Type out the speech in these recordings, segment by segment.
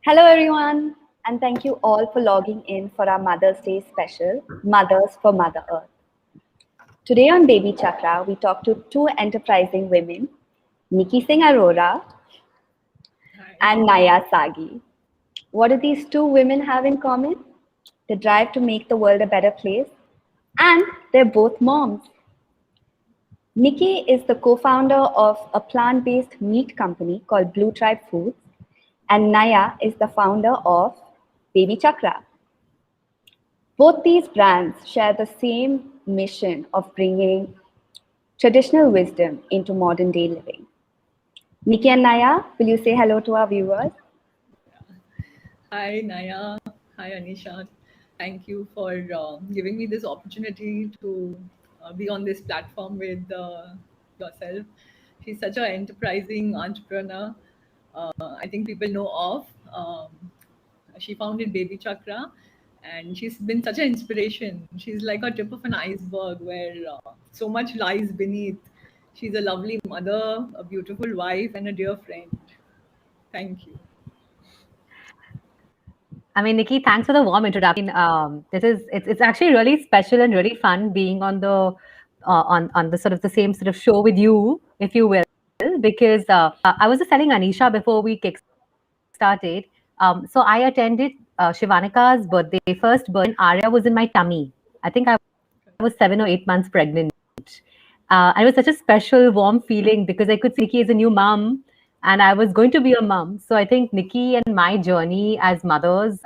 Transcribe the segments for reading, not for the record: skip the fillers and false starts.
Hello, everyone, and thank you all for logging in for our Mother's Day special, Mothers for Mother Earth. Today on Baby Chakra, we talk to two enterprising women, Nikki Singh Arora and Naya Sagi. What do these two women have in common? The drive to make the world a better place, and they're both moms. Nikki is the co founder of a plant based meat company called Blue Tribe Foods, and Naya is the founder of Baby Chakra. Both these brands share the same mission of bringing traditional wisdom into modern day living. Nikki and Naya, will you say hello to our viewers? Hi, Naya. Hi, Anisha. Thank you for giving me this opportunity to be on this platform with yourself. She's such an enterprising entrepreneur. I think people know of. She founded Baby Chakra, and she's been such an inspiration. She's like a tip of an iceberg where so much lies beneath. She's a lovely mother, a beautiful wife, and a dear friend. Thank you. I mean, Nikki, thanks for the warm introduction. It's actually really special and really fun being on the sort of the same sort of show with you, if you will, because I was just telling Anisha before we kick started. So I attended Shivanika's first birthday. Arya was in my tummy. I think I was 7 or 8 months pregnant. And it was such a special, warm feeling because I could see Nikki as a new mom and I was going to be a mom. So I think Nikki and my journey as mothers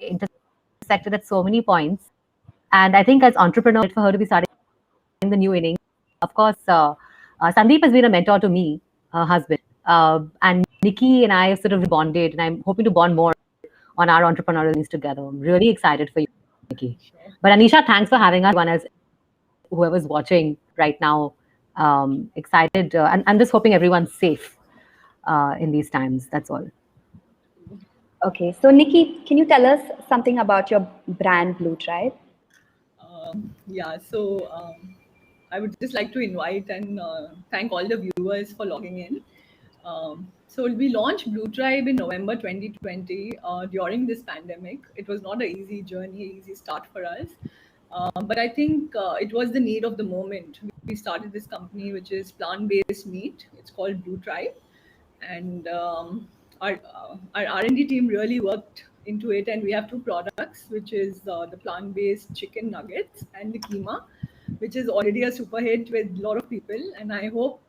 intersected at so many points. And I think as entrepreneur, for her to be starting the new innings, of course, Sandeep has been a mentor to me, her husband. And Nikki and I have sort of bonded, and I'm hoping to bond more on our entrepreneurial journeys together. I'm really excited for you, Nikki. But Anisha, thanks for having us. One as whoever's watching right now, excited, and I'm just hoping everyone's safe in these times. That's all. Okay, so Nikki, can you tell us something about your brand Blue Tribe? I would just like to invite and thank all the viewers for logging in. So we launched Blue Tribe in November 2020 during this pandemic. It was not an easy journey, easy start for us. But I think it was the need of the moment. We started this company, which is plant-based meat. It's called Blue Tribe, and our R&D team really worked into it. And we have two products, which is the plant-based chicken nuggets and the keema, which is already a super hit with a lot of people. And I hope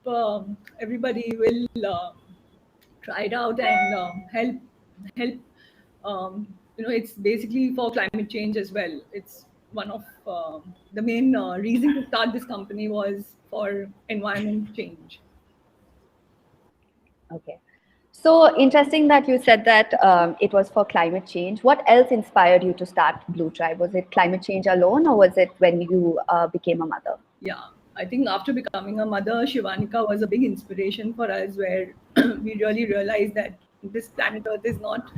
everybody will try it out and help. It's basically for climate change as well. It's one of the main reason to start this company was for environment change. Okay. So interesting that you said that it was for climate change. What else inspired you to start Blue Tribe? Was it climate change alone, or was it when you became a mother? Yeah, I think after becoming a mother, Shivanika was a big inspiration for us, where we really realized that this planet Earth is not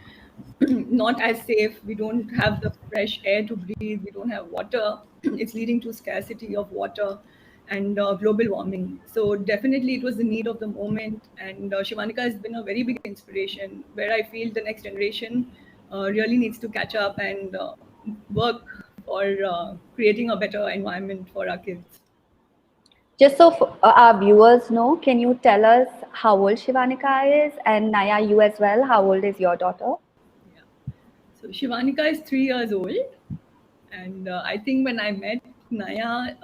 not as safe. We don't have the fresh air to breathe. We don't have water. It's leading to scarcity of water and global warming. So definitely, it was the need of the moment. And Shivanika has been a very big inspiration, where I feel the next generation really needs to catch up and work for creating a better environment for our kids. Just so our viewers know, can you tell us how old Shivanika is? And Naya, you as well, how old is your daughter? Yeah. So Shivanika is 3 years old. And I think when I met Naya,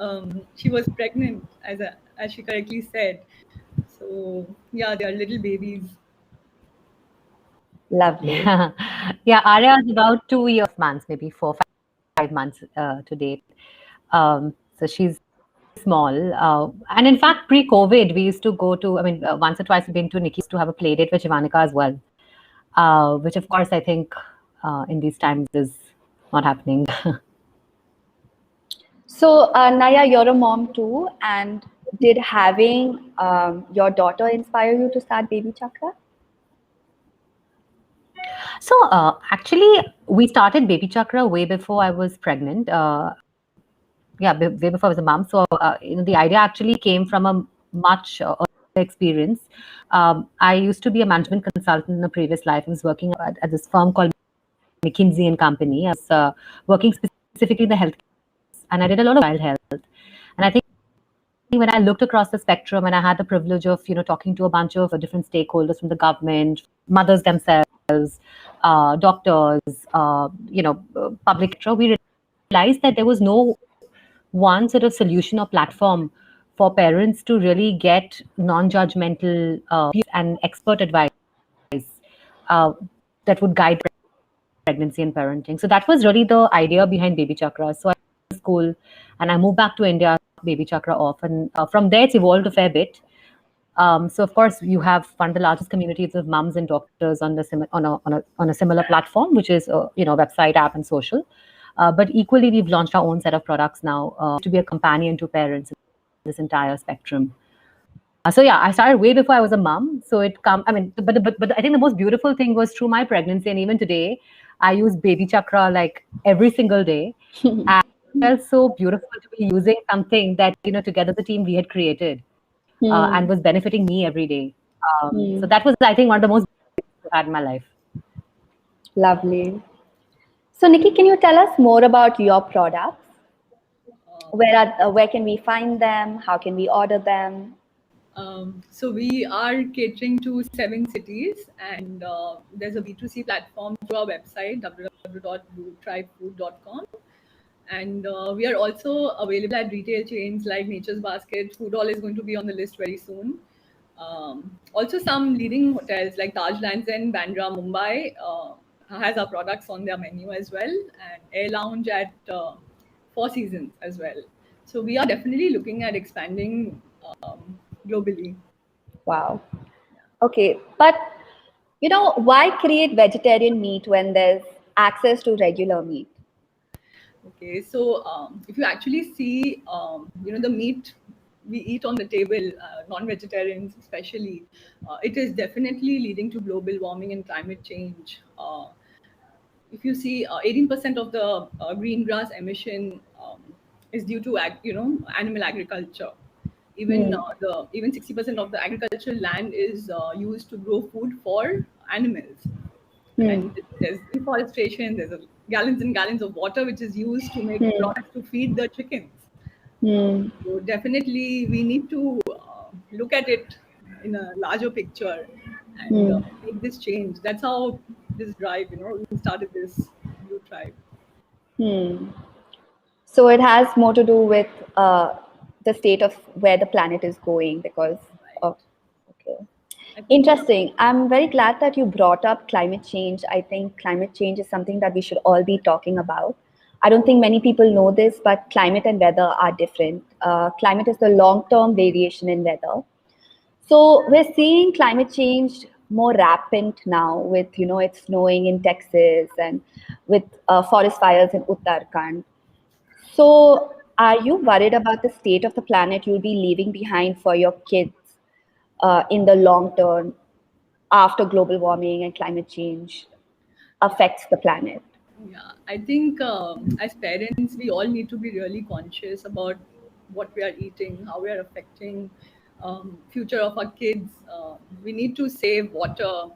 she was pregnant, as she correctly said. So yeah, they are little babies. Lovely. Yeah, Arya is about 2 years, months, maybe 4, 5 months to date. So she's small. And in fact, pre-COVID, we used to go to, I mean, once or twice we've been to Nikki's to have a play date with Shivanika as well, which of course I think in these times is not happening. So, Naya, you're a mom too, and did having your daughter inspire you to start Baby Chakra? So actually, we started Baby Chakra way before I was pregnant. Way before I was a mom. So the idea actually came from a much experience. I used to be a management consultant in a previous life. I was working at this firm called McKinsey and Company. I was working specifically in the health, and I did a lot of child health. And I think when I looked across the spectrum, and I had the privilege of talking to a bunch of different stakeholders from the government, mothers themselves, doctors, public sector, we realized that there was no one sort of solution or platform for parents to really get non-judgmental and expert advice that would guide pregnancy and parenting. So that was really the idea behind Baby Chakra. So I went to school and I moved back to India, Baby Chakra off, and from there it's evolved a fair bit. So of course you have one of the largest communities of mums and doctors on a similar platform, which is website, app, and social. But equally, we've launched our own set of products now to be a companion to parents in this entire spectrum. So yeah, I started way before I was a mom. So but I think the most beautiful thing was through my pregnancy, and even today, I use Baby Chakra like every single day. And it felt so beautiful to be using something that together the team we had created and was benefiting me every day. So that was, I think, one of the most beautiful I've had in my life. Lovely. So Nikki, can you tell us more about your products? Where can we find them? How can we order them? So we are catering to 7 cities, and there's a B2C platform through our website, www.bluetribefood.com. And we are also available at retail chains like Nature's Basket. Foodall is going to be on the list very soon. Also, some leading hotels like Taj Lands End, Bandra, Mumbai has our products on their menu as well, and Air Lounge at Four Seasons as well. So we are definitely looking at expanding globally. Wow. Okay, but why create vegetarian meat when there's access to regular meat? Okay, so if you actually see, the meat we eat on the table, non-vegetarians especially, it is definitely leading to global warming and climate change. If you see, 18% of the green grass emission is due to animal agriculture. Even 60% of the agricultural land is used to grow food for animals. And there's deforestation, there's gallons and gallons of water which is used to make products to feed the chickens. So definitely we need to look at it in a larger picture and make this change. That's how this drive, we started this Blue Tribe. So it has more to do with the state of where the planet is going because of, okay. Interesting. I'm very glad that you brought up climate change. I think climate change is something that we should all be talking about. I don't think many people know this, but climate and weather are different. Climate is the long-term variation in weather. So we're seeing climate change more rampant now with, it's snowing in Texas and with forest fires in Uttarakhand. So are you worried about the state of the planet you'll be leaving behind for your kids in the long term after global warming and climate change affects the planet? Yeah, I think as parents, we all need to be really conscious about what we are eating, how we are affecting future of our kids. We need to save water.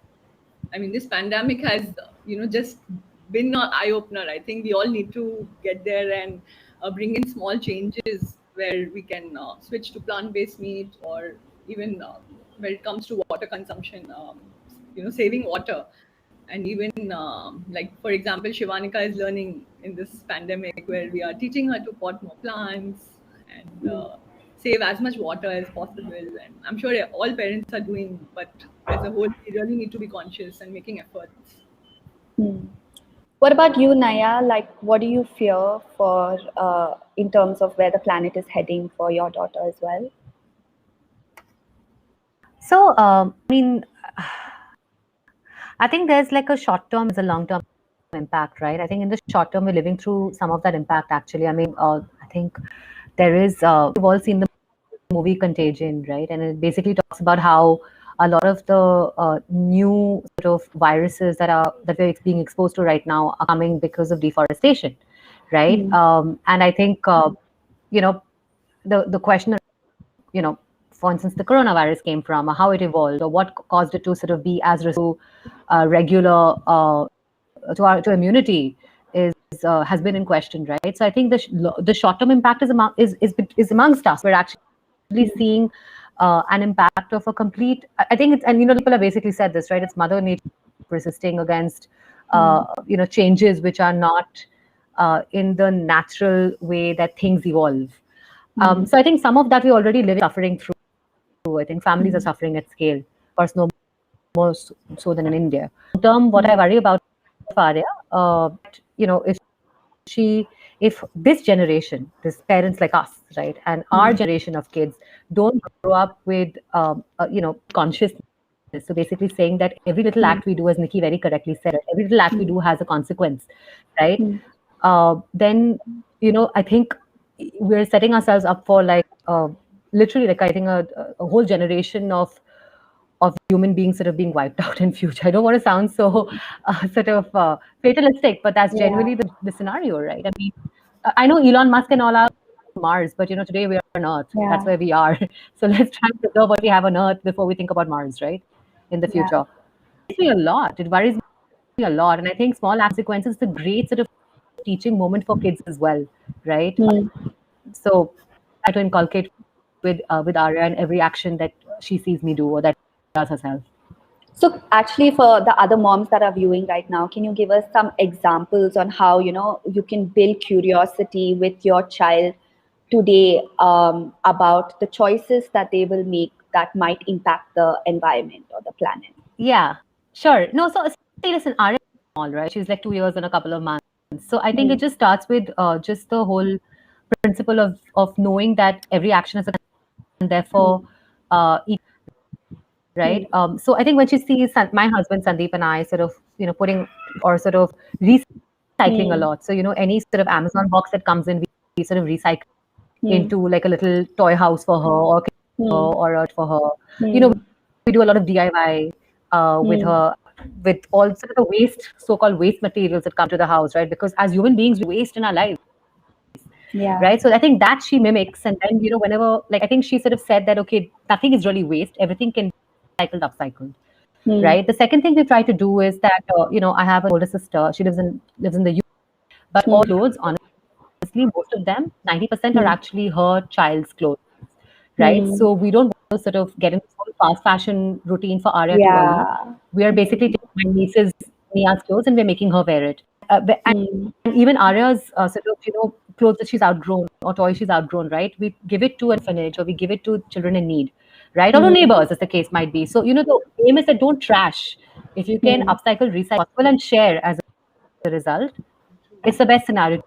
I mean, this pandemic has, just been an eye opener. I think we all need to get there and bring in small changes where we can switch to plant-based meat, or even when it comes to water consumption, saving water. And even like, for example, Shivanika is learning in this pandemic where we are teaching her to pot more plants and save as much water as possible. And I'm sure all parents are doing, but as a whole, we really need to be conscious and making efforts. What about you, Naya? Like, what do you fear for in terms of where the planet is heading for your daughter as well? So, I think there's like a short term, is a long term impact, right? I think in the short term, we're living through some of that impact actually. I mean, I think there is, we've all seen the movie Contagion, right? And it basically talks about how a lot of the new sort of viruses that we're being exposed to right now are coming because of deforestation, right? And I think, the question, for instance, the coronavirus came from, or how it evolved, or what caused it to sort of be as resistant to regular to immunity has been in question, right? So I think the short-term impact is amongst us. We're actually seeing an impact of a complete. I think it's, and people have basically said this, right? It's Mother Nature resisting against changes which are not in the natural way that things evolve. So I think some of that we already live suffering through. I think families are suffering at scale, of course, no more so than in India. In term, what I worry about Arya, if this generation, this parents like us, right, and our generation of kids don't grow up with, consciousness. So basically saying that every little act we do, as Nikki very correctly said, every little act we do has a consequence, right? Then, I think we're setting ourselves up for literally I think a whole generation of human beings sort of being wiped out in future. I don't want to sound so sort of fatalistic, but that's genuinely the scenario, right? I mean, I know Elon Musk and all are on Mars, but today we are on Earth. That's where we are. So let's try and preserve what we have on Earth before we think about Mars, right? In the future. It worries me a lot. It worries me a lot. And I think small consequences is a great sort of teaching moment for kids as well, right? So I try to inculcate with Arya in every action that she sees me do or that she does herself. So actually, for the other moms that are viewing right now, can you give us some examples on how you can build curiosity with your child today about the choices that they will make that might impact the environment or the planet? Yeah, sure. No, so listen, Arya is small, right? She's like 2 years and a couple of months. So I think it just starts with just the whole principle of knowing that every action is a and therefore right. So I think when she sees my husband Sandeep and I sort of putting or sort of recycling a lot. So any sort of Amazon box that comes in, we sort of recycle into like a little toy house for her or for her. We do a lot of DIY with her, with all sort of the waste, so-called waste materials that come to the house, right? Because as human beings, we waste in our lives. Right. So I think that she mimics. And then, whenever, like, I think she sort of said that, okay, nothing is really waste. Everything can be cycled, upcycled. Right. The second thing we try to do is that, I have an older sister. She lives in the UK. But all clothes, honestly, most of them, 90% are actually her child's clothes. Right. So we don't want to sort of get into fast fashion routine for Arya too early. We are basically taking my niece's Mia's clothes and we're making her wear it. And even Arya's sort of, clothes that she's outgrown or toys she's outgrown, right? We give it to an orphanage or we give it to children in need, right? Or to neighbors, as the case might be. So, the aim is that don't trash. If you can upcycle, recycle, and share as a result, it's the best scenario.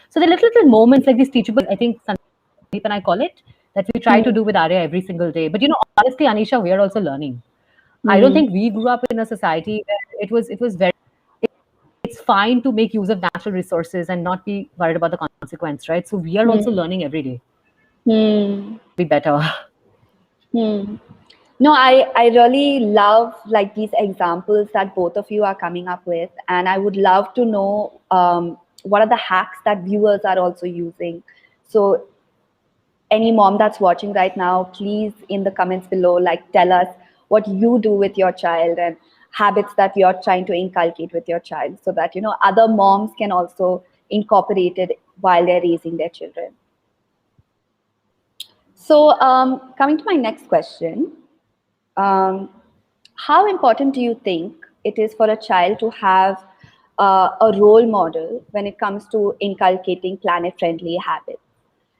So the little moments like these teachable, I think Sandeep and I call it, that we try to do with Arya every single day. But, honestly, Anisha, we are also learning. I don't think we grew up in a society where it was very, it's fine to make use of natural resources and not be worried about the consequence, right? So we are also learning every day. Be better. No, I really love like these examples that both of you are coming up with, and I would love to know what are the hacks that viewers are also using. So any mom that's watching right now, please in the comments below, like tell us what you do with your child and habits that you're trying to inculcate with your child so that other moms can also incorporate it while they're raising their children. So coming to my next question, how important do you think it is for a child to have a role model when it comes to inculcating planet-friendly habits?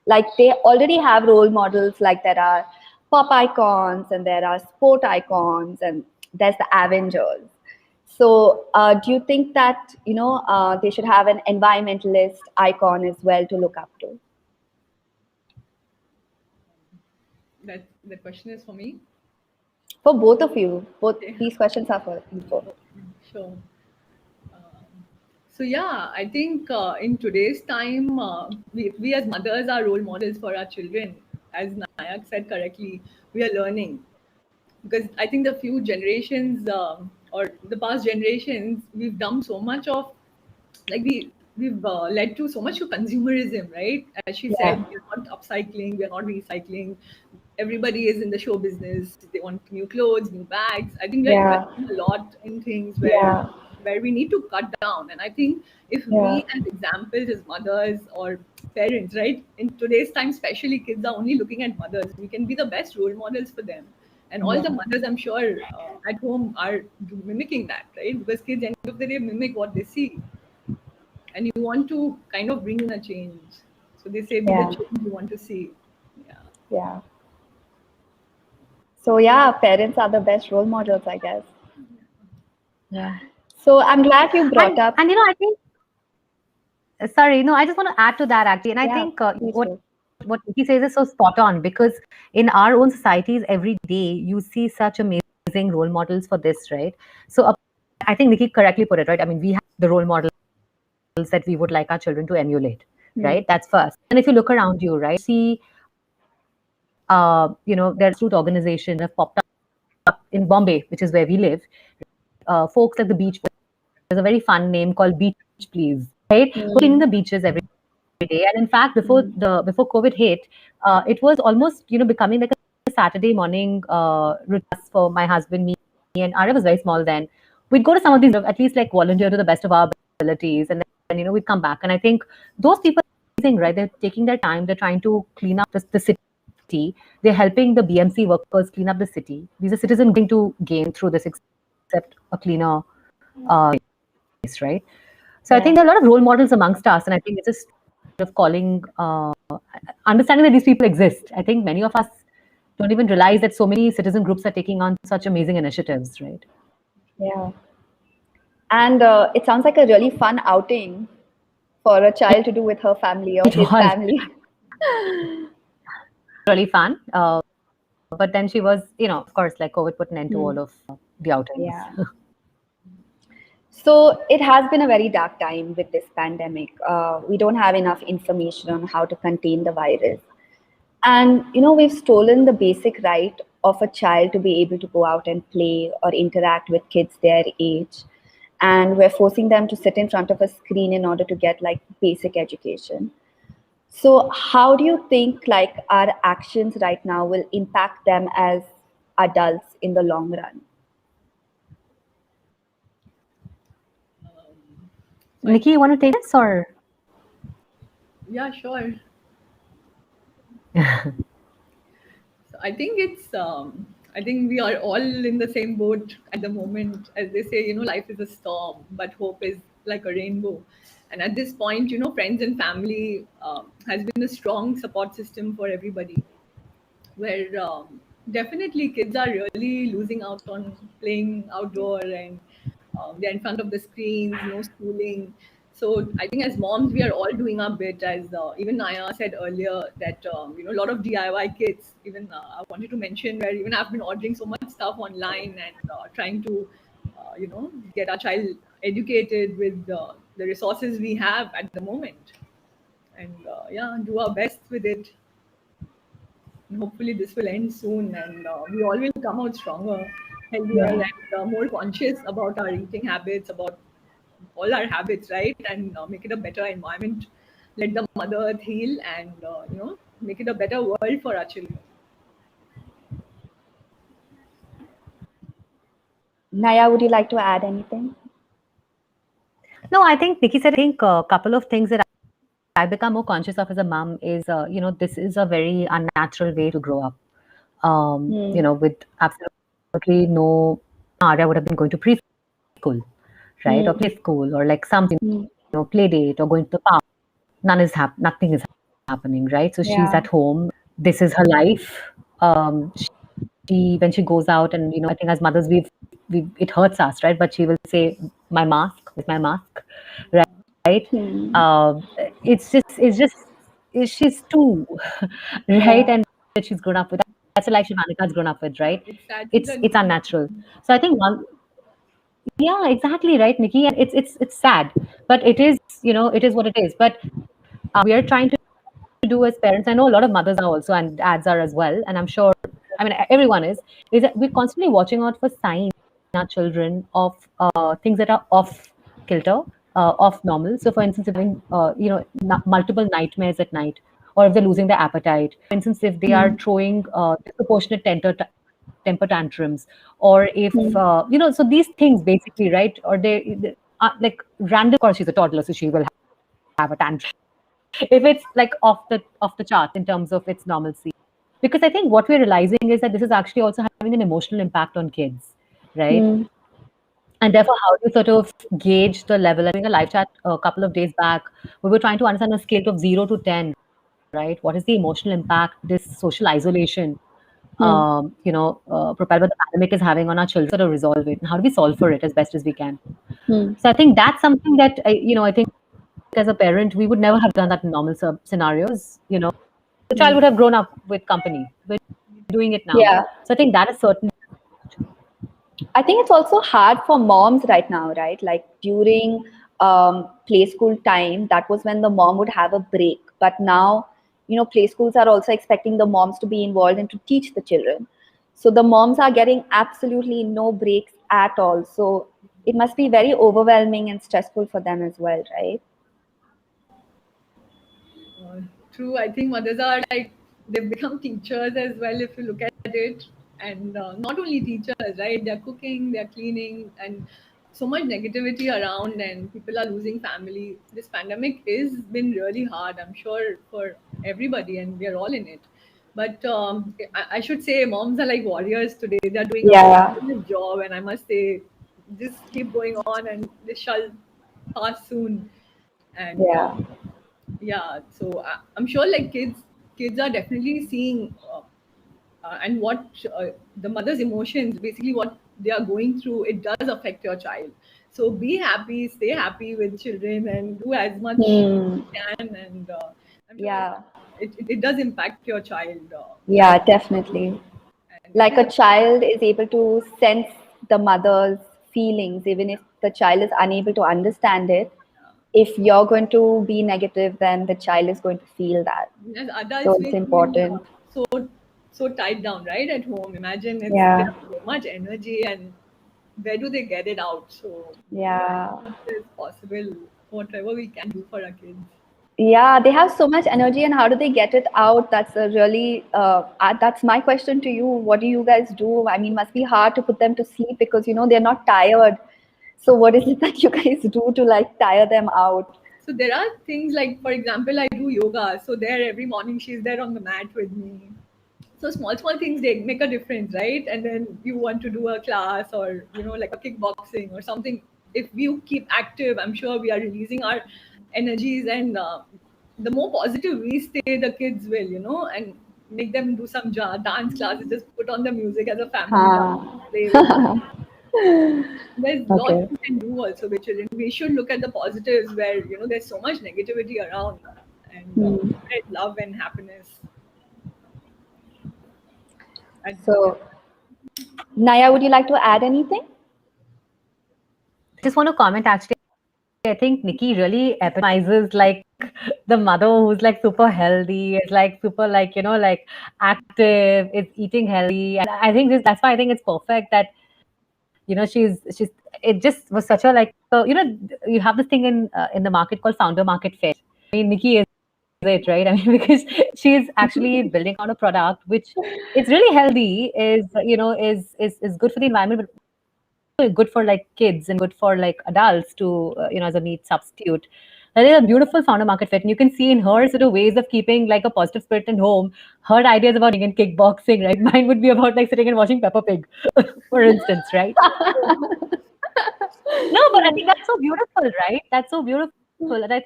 Like they already have role models, like there are pop icons and there are sport icons and there's the Avengers. So do you think that, they should have an environmentalist icon as well to look up to? That question is for me? For both of you. Both these questions are for you both. Sure. So yeah, I think in today's time, we as mothers are role models for our children. As Nayak said correctly, we are learning. Because I think the few generations or the past generations, we've done so much of, like we've led to so much to consumerism, right? As she said, we're not upcycling, we're not recycling. everybody is in the show business. They want new clothes, new bags. I think we're Yeah. investing a lot in things Yeah. where we need to cut down. And I think if Yeah. we, as examples, as mothers or parents, right, in today's time, especially kids are only looking at mothers. We can be the best role models for them. And all the Yeah. mothers, I'm sure, at home are mimicking that, right? Because kids, end of the day, mimic what they see. And you want to kind of bring in a change. So they say, be the Yeah. change you want to see. Yeah. Yeah. So yeah, parents are the best role models, I guess. Yeah. So I'm glad you brought up. And I think sorry, no, I just want to add to that actually, and I Yeah, think please do. what Nikki says is so spot on, because in our own societies every day you see such amazing role models for this, right? So I think Nikki correctly put it, right? I mean, we have the role models that we would like our children to emulate, right? That's first. And if you look around you, right, see, there's root organization that have popped up in Bombay, which is where we live. Folks like the beach. There's a very fun name called Beach Please, right? Cleaning the beaches every day. And in fact, before COVID hit, it was almost becoming like a Saturday morning routine for my husband, me, and Arya was very small then. We'd go to some of these, at least like volunteer to the best of our abilities, and then we'd come back. And I think those people are amazing, right? They're taking their time. They're trying to clean up the city. They're helping the BMC workers clean up the city. These are citizens going to gain through this, except a cleaner place, right? So I think there are a lot of role models amongst us, and I think it's just sort of calling, understanding that these people exist. I think many of us don't even realize that so many citizen groups are taking on such amazing initiatives, right? Yeah. And it sounds like a really fun outing for a child to do with her family or It his was family. really fun. But then she was, of course, like COVID put an end to all of the outings. Yeah. So it has been a very dark time with this pandemic. We don't have enough information on how to contain the virus. And, we've stolen the basic right of a child to be able to go out and play or interact with kids their age. And we're forcing them to sit in front of a screen in order to get like basic education. So how do you think like our actions right now will impact them as adults in the long run? Nikki, you want to take this or? Yeah, sure. So I think I think we are all in the same boat at the moment. As they say, life is a storm, but hope is like a rainbow. And at this point, friends and family has been a strong support system for everybody. Where definitely kids are really losing out on playing outdoor, and they're in front of the screens, no schooling. So I think as moms, we are all doing our bit. As even Naya said earlier, that a lot of DIY kits. Even I wanted to mention where even I've been ordering so much stuff online and trying to, get our child educated with the resources we have at the moment, and yeah, do our best with it. And hopefully this will end soon, and we all will come out stronger, healthier, and more conscious about our eating habits, about all our habits, right? And make it a better environment. Let the Mother Earth heal, and make it a better world for our children. Naya, would you like to add anything? No, I think Nikki said, I think a couple of things that I become more conscious of as a mom is, this is a very unnatural way to grow up. With absolutely no, Arya would have been going to preschool, right? Or play school, or like something, play date, or going to the park. Nothing is happening, right? So she's at home. This is her life. She, when she goes out, and I think as mothers, it hurts us, right? But she will say, "My mask, with my mask," right? She's two, right? And that she's grown up with. That's the life Shivanika's grown up with, right? It's unnatural. So I think yeah, exactly, right, Nikki. And it's sad, but it is it is what it is. But we are trying to do as parents. I know a lot of mothers are also, and dads are as well, and I'm sure. I mean, everyone is that we're constantly watching out for signs in our children of things that are off kilter, off normal. So, for instance, if having multiple nightmares at night, or if they're losing their appetite. For instance, if they are throwing disproportionate temper tantrums, or if so these things basically, right? Or they like random. Of course, she's a toddler, so she will have a tantrum if it's like off the charts in terms of its normalcy. Because I think what we're realizing is that this is actually also having an emotional impact on kids, right? And therefore, how do you sort of gauge the level? Doing a live chat a couple of days back, we were trying to understand a scale of 0 to 10, right? What is the emotional impact this social isolation, propelled by the pandemic is having on our children? Sort of resolve it, and how do we solve for it as best as we can? So I think that's something that I think as a parent we would never have done that in normal scenarios. The child would have grown up with company. We're doing it now. Yeah. So I think that is certainly. I think it's also hard for moms right now, right? Like during play school time, that was when the mom would have a break. But now, play schools are also expecting the moms to be involved and to teach the children. So the moms are getting absolutely no breaks at all. So it must be very overwhelming and stressful for them as well, right? True. I think mothers are like, they've become teachers as well, if you look at it. And not only teachers, right? They're cooking, they're cleaning, and so much negativity around, and people are losing family. This pandemic is been really hard, I'm sure, for everybody, and we are all in it. But I should say, moms are like warriors today. They're doing Yeah. a good job, and I must say, just keep going on, and this shall pass soon. And Yeah. yeah, so I'm sure like kids are definitely seeing and what the mother's emotions, basically what they are going through, it does affect your child. So be happy, stay happy with children, and do as much you can. And I'm sure Yeah. it does impact your child. Yeah, definitely. And Like a child is able to sense the mother's feelings, even if the child is unable to understand it. If you're going to be negative, then the child is going to feel that. as So adults, it's we feel important. so tied down, right, at home. Imagine they Yeah. have so much energy, and where do they get it out? So Yeah. it is possible, whatever we can do for our kids. Yeah, they have so much energy, and how do they get it out? That's a really that's my question to you. What do you guys do? I mean, must be hard to put them to sleep because they're not tired. So what is it that you guys do to like tire them out? So there are things like, for example, I do yoga. So there every morning she's there on the mat with me. So small things, they make a difference, right? And then you want to do a class, or like a kickboxing or something. If you keep active, I'm sure we are releasing our energies, and the more positive we stay, the kids will, and make them do some dance classes. Just put on the music as a family, play with them. There's lots Okay. you can do also with children. We should look at the positives, where there's so much negativity around, and spread love and happiness. And So, Naya, would you like to add anything? Just want to comment actually. I think Nikki really epitomizes like the mother who's like super healthy, is like super like like active, is eating healthy, and I think that's why I think it's perfect that she's it just was such a like you have this thing in the market called founder market fit. I mean, Nikki is it, right? I mean, because she's actually building on a product which it's really healthy, is is good for the environment, but good for like kids and good for like adults to as a meat substitute. And there's a beautiful founder market fit, and you can see in her sort of ways of keeping like a positive spirit in home. Her ideas about in kickboxing, right? Mine would be about like sitting and watching Peppa Pig, for instance, right? No, but I think that's so beautiful, right? That's so beautiful, and I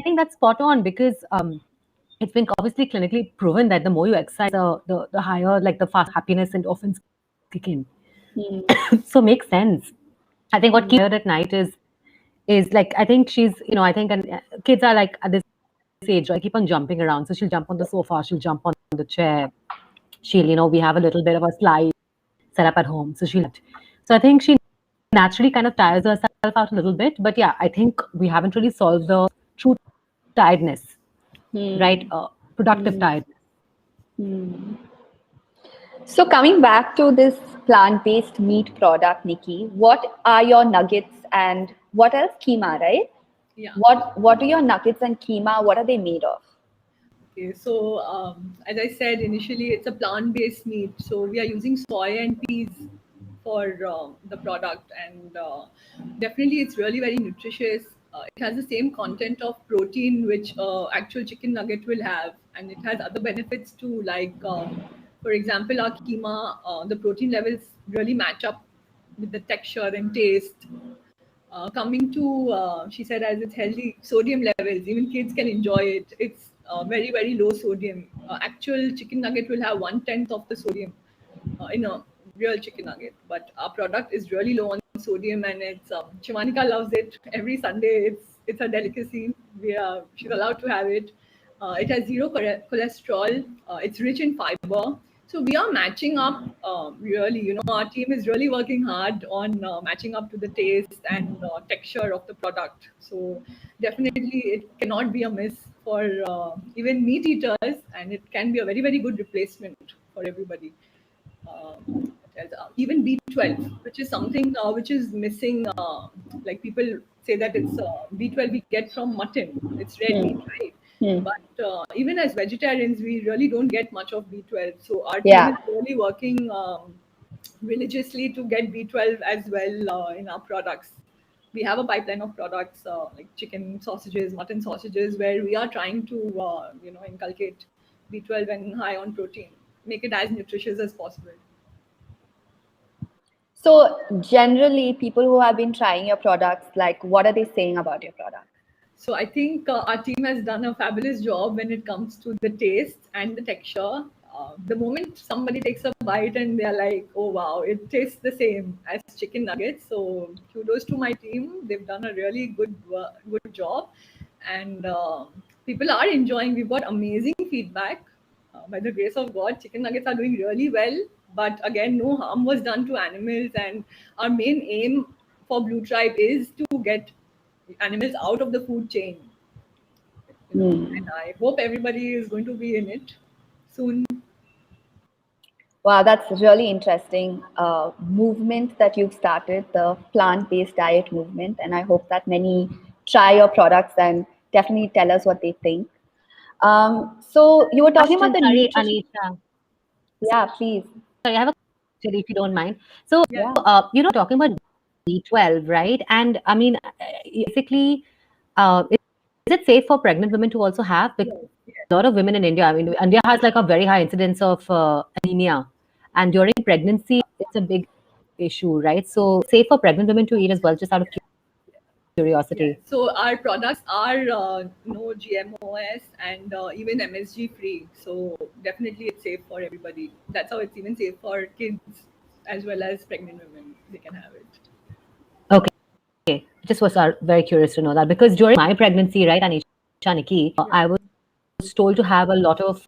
think that's spot on because it's been obviously clinically proven that the more you exercise, the higher like the fast happiness and endorphins kick in. So makes sense. I think what keeps her at night is like I think she's I think and kids are like at this age, right? Keep on jumping around. So she'll jump on the sofa, she'll jump on the chair, she'll we have a little bit of a slide set up at home, so she'll. So I think she naturally kind of tires herself out a little bit, but yeah, I think we haven't really solved the true tiredness, right? Productive tiredness. So coming back to this plant-based meat product, Nikki, what are your nuggets and what else? Keema, right? yeah. What are your nuggets and keema? What are they made of? Okay, so as I said initially, it's a plant-based meat. So we are using soy and peas for the product, and definitely it's really very nutritious. It has the same content of protein which actual chicken nugget will have, and it has other benefits too. Like, for example, our keema, the protein levels really match up with the texture and taste. Coming to, she said, as it's healthy sodium levels, even kids can enjoy it. It's very, very low sodium. Actual chicken nugget will have 1/10 of the sodium in a real chicken nugget, but our product is really low on sodium, and it's Shivanika loves it. Every Sunday, it's a delicacy. She's allowed to have it. It has zero cholesterol. It's rich in fiber. So we are matching up really. Our team is really working hard on matching up to the taste and texture of the product. So definitely, it cannot be a miss for even meat eaters, and it can be a very, very good replacement for everybody. Even B12, which is something which is missing. Like, people say that it's B12 we get from mutton. It's red meat, right? But even as vegetarians, we really don't get much of B12. So our team is really working religiously to get B12 as well in our products. We have a pipeline of products like chicken sausages, mutton sausages, where we are trying to inculcate B12 and high on protein, make it as nutritious as possible. So generally, people who have been trying your products, like, what are they saying about your product? So I think our team has done a fabulous job when it comes to the taste and the texture. The moment somebody takes a bite and they're like, "Oh wow, it tastes the same as chicken nuggets." So kudos to my team; they've done a really good job, and people are enjoying. We've got amazing feedback. By the grace of God, chicken nuggets are doing really well. But again, no harm was done to animals, and our main aim for Blue Tribe is to get animals out of the food chain. And I hope everybody is going to be in it soon. Wow, that's really interesting movement that you've started, the plant-based diet movement. And I hope that many try your products and definitely tell us what they think. So you were talking about the Sorry, nutrition. Anisha. Yeah, please. Sorry, I have a question if you don't mind. So, Yeah. talking about B12, right? And I mean, basically, is it safe for pregnant women to also have? Because a lot of women in India, I mean, India has like a very high incidence of anemia, and during pregnancy, it's a big issue, right? So, safe for pregnant women to eat as well, just out of curiosity. So our products are no GMOs and even MSG free. So definitely it's safe for everybody. That's how it's even safe for kids as well as pregnant women. They can have it. Okay, just was very curious to know that because during my pregnancy, right, Anisha, Nikki, I was told to have a lot of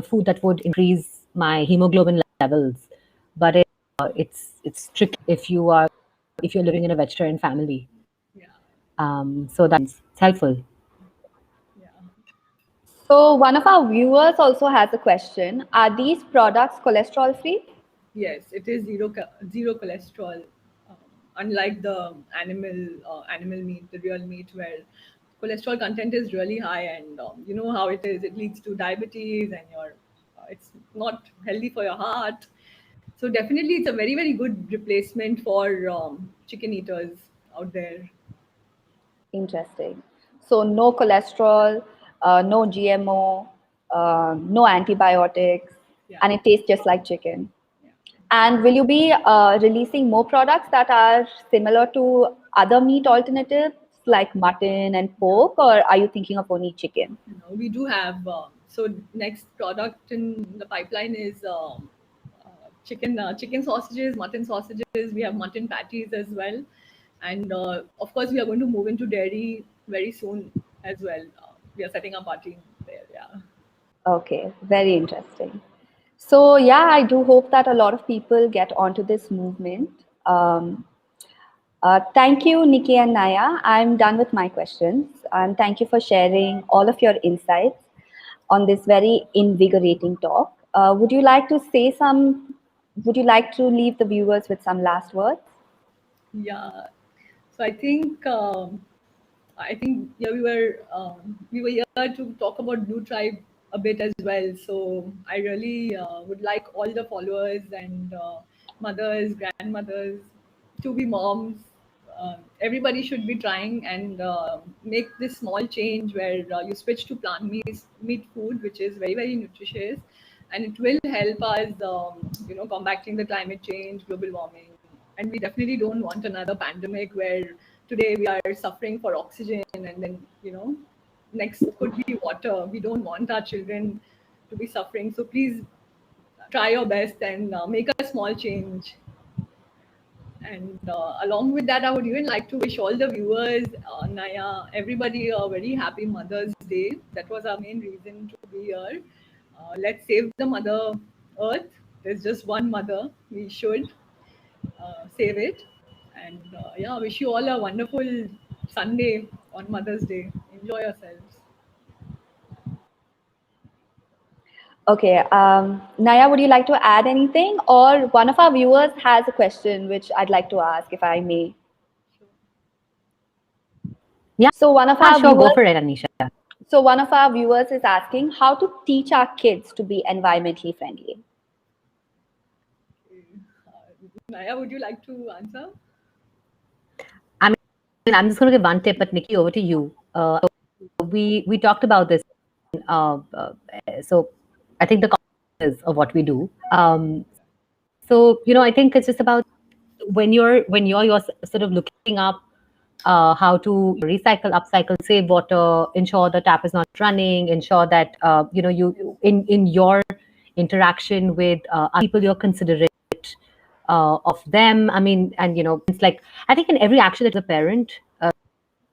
food that would increase my hemoglobin levels, but it's tricky if you're living in a vegetarian family. Yeah. So that's helpful. Yeah. So one of our viewers also has a question. Are these products cholesterol free? Yes, it is zero cholesterol. Um, Unlike the animal meat, the real meat, where cholesterol content is really high, and you know how it is. It leads to diabetes, and it's not healthy for your heart. So definitely, it's a very, very good replacement for chicken eaters out there. Interesting. So no cholesterol, no GMO, no antibiotics, Yeah. and it tastes just like chicken. Yeah. And will you be releasing more products that are similar to other meat alternatives like mutton and pork, or are you thinking of only chicken? We do have so next product in the pipeline is chicken sausages, mutton sausages. We have mutton patties as well, and of course we are going to move into dairy very soon as well. We are setting up our team there. Yeah. Okay, very interesting. So yeah, I do hope that a lot of people get onto this movement. Thank you, Nikki and Naya. I'm done with my questions. And thank you for sharing all of your insights on this very invigorating talk. Would you like to leave the viewers with some last words? Yeah. So I think I think yeah, we were here to talk about Blue Tribe a bit as well. So I really would like all the followers and mothers, grandmothers to be moms. Everybody should be trying and make this small change where you switch to plant meat food, which is very very nutritious, and it will help us, combating the climate change, global warming, and we definitely don't want another pandemic where today we are suffering for oxygen and then next could be water. We don't want our children to be suffering, so please try your best and make a small change. And along with that, I would even like to wish all the viewers, Naya, everybody a very happy Mother's Day. That was our main reason to be here. Let's save the Mother Earth. There's just one mother. We should save it. And yeah, wish you all a wonderful Sunday on Mother's Day. Enjoy yourselves. Okay, Naya, would you like to add anything? Or one of our viewers has a question which I'd like to ask, if I may. Yeah. So one of our Sure, viewers, go for it, Anisha. so one of our viewers is asking how to teach our kids to be environmentally friendly. Naya, would you like to answer? I mean, I'm just going to give one tip, but Nikki, over to you. We talked about this. So I think the context of what we do. So I think it's just about when you're sort of looking up how to recycle, upcycle, save water, ensure the tap is not running, ensure that you in your interaction with people you're considerate of them. I mean, and it's like I think in every action that as a parent,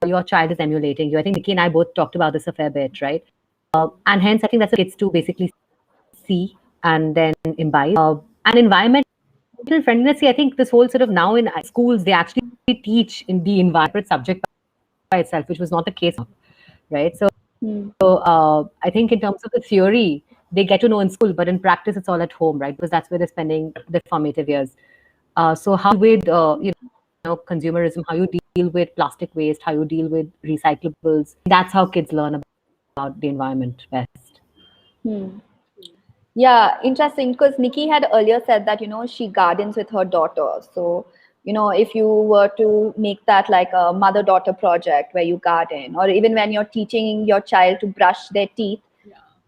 your child is emulating you. I think Nikki and I both talked about this a fair bit, right? And hence, I think that's what kids to basically see and then imbibe. And environmental friendliness, see, I think this whole sort of now in schools, they actually teach in the environment subject by itself, which was not the case, right? So I think in terms of the theory, they get to know in school, but in practice, it's all at home, right? Because that's where they're spending their formative years. So how with consumerism, how you deal with plastic waste, how you deal with recyclables, that's how kids learn about the environment best. Yeah, interesting, because Nikki had earlier said that, she gardens with her daughter. So, if you were to make that like a mother-daughter project where you garden, or even when you're teaching your child to brush their teeth,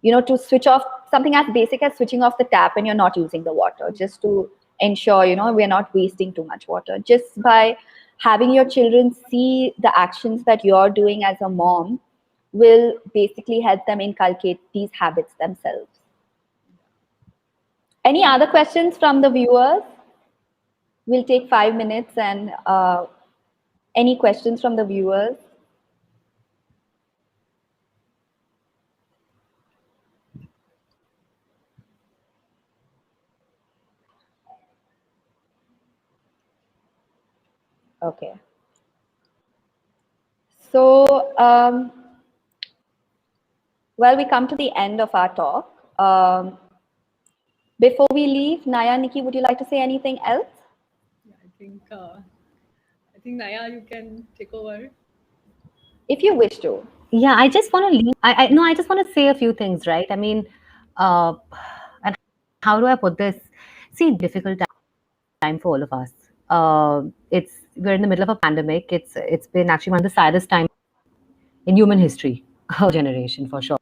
to switch off something as basic as switching off the tap when you're not using the water, just to ensure, we're not wasting too much water. Just by having your children see the actions that you're doing as a mom will basically help them inculcate these habits themselves. Any other questions from the viewers? We'll take 5 minutes and any questions from the viewers? Okay. So, well, we come to the end of our talk. Before we leave, Naya, Nikki, would you like to say anything else? Yeah, I think Naya, you can take over. If you wish to. Yeah, I just want to leave. I just want to say a few things, right? I mean, and how do I put this? See, difficult time for all of us. We're in the middle of a pandemic. It's been actually one of the saddest times in human history, our generation for sure,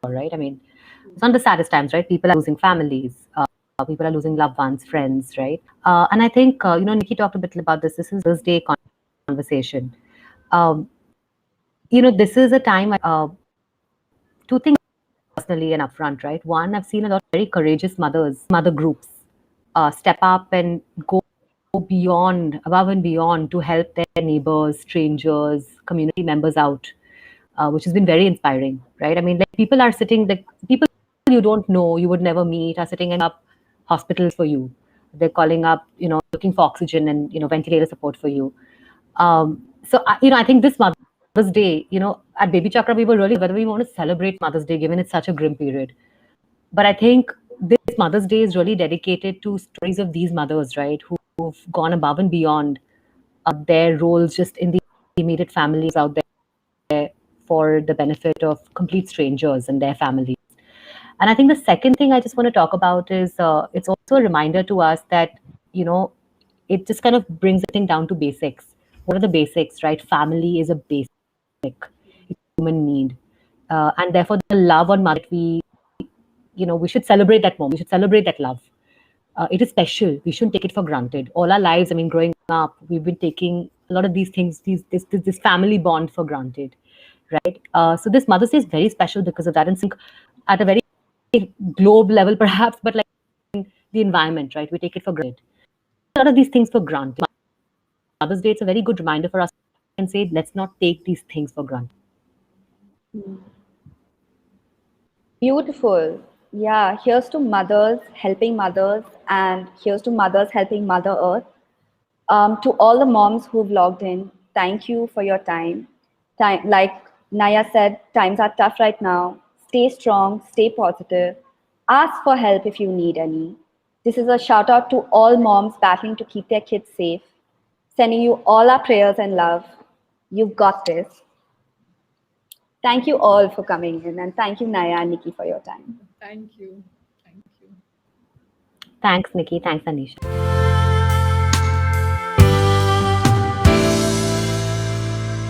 right? I mean, it's not the saddest times, right? People are losing families. People are losing loved ones, friends, right? And I think Nikki talked a bit about this. This is Mother's Day conversation. This is a time. Two things personally and upfront, right? One, I've seen a lot of very courageous mother groups step up and go above and beyond to help their neighbors, strangers, community members out, which has been very inspiring, right? I mean, like people are sitting, like people you don't know, you would never meet, are sitting up hospitals for you. They're calling up, looking for oxygen and ventilator support for you. So I think this Mother's Day, at Baby Chakra, we were really whether we want to celebrate Mother's Day, given it's such a grim period. But I think this Mother's Day is really dedicated to stories of these mothers, right, who've gone above and beyond their roles just in the immediate families out there for the benefit of complete strangers and their families. And I think the second thing I just want to talk about is it's also a reminder to us that, you know, it just kind of brings everything down to basics. What are the basics, right? Family is a basic, it's a human need. And therefore, the love on mother, we should celebrate that moment. We should celebrate that love. It is special. We shouldn't take it for granted. All our lives, I mean, growing up, we've been taking a lot of these things, this family bond for granted, right? So this Mother's Day is very special because of that. And at a very globe level, perhaps, but like in the environment, right? We take it for granted. A lot of these things for granted. Mother's Day, it's a very good reminder for us and say, let's not take these things for granted. Beautiful. Yeah, here's to mothers helping mothers, and here's to mothers helping Mother Earth. To all the moms who've logged in, thank you for your time. Like Naya said, times are tough right now. Stay strong, stay positive. Ask for help if you need any. This is a shout out to all moms battling to keep their kids safe. Sending you all our prayers and love. You've got this. Thank you all for coming in, and thank you, Naya and Nikki, for your time. Thank you. Thank you. Thanks, Nikki. Thanks, Anisha.